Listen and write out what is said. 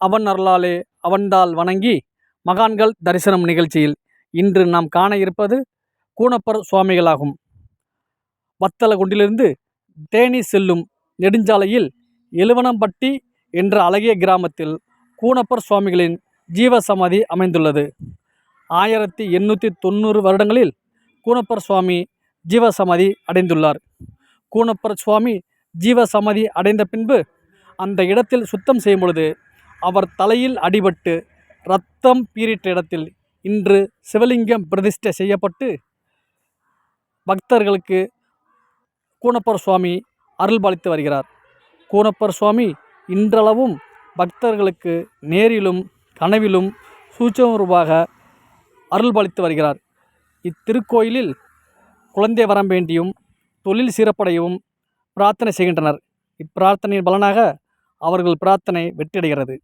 அவன் அருளாலே அவன்தாள் வணங்கி மகான்கள் தரிசனம் நிகழ்ச்சியில் இன்று நாம் காண இருப்பது கூனப்பர் சுவாமிகளாகும். வத்தலகுண்டிலிருந்து தேனி செல்லும் நெடுஞ்சாலையில் எழுவனம்பட்டி என்ற அழகிய கிராமத்தில் கூனப்பர் சுவாமிகளின் ஜீவசமாதி அமைந்துள்ளது. 1890 வருடங்களில் கூனப்பர் சுவாமி ஜீவசமாதி அடைந்துள்ளார். கூனப்பர் சுவாமி ஜீவசமாதி அடைந்த பின்பு அந்த இடத்தில் சுத்தம் செய்யும் பொழுது அவர் தலையில் அடிபட்டு இரத்தம் பீரிட்ட இடத்தில் இன்று சிவலிங்கம் பிரதிஷ்டை செய்யப்பட்டு பக்தர்களுக்கு கூனப்பர் சுவாமி அருள்பாலித்து வருகிறார். கூனப்பர் சுவாமி இன்றளவும் பக்தர்களுக்கு நேரிலும் கனவிலும் சூட்சுமரூபாக அருள்பாலித்து வருகிறார். இத்திருக்கோயிலில் குழந்தை வரம் வேண்டியும் தொழில் சிறப்படையவும் பிரார்த்தனை செய்கின்றனர். இப்பிரார்த்தனையின் பலனாக அவர்கள் பிரார்த்தனை வெற்றியடைகிறது.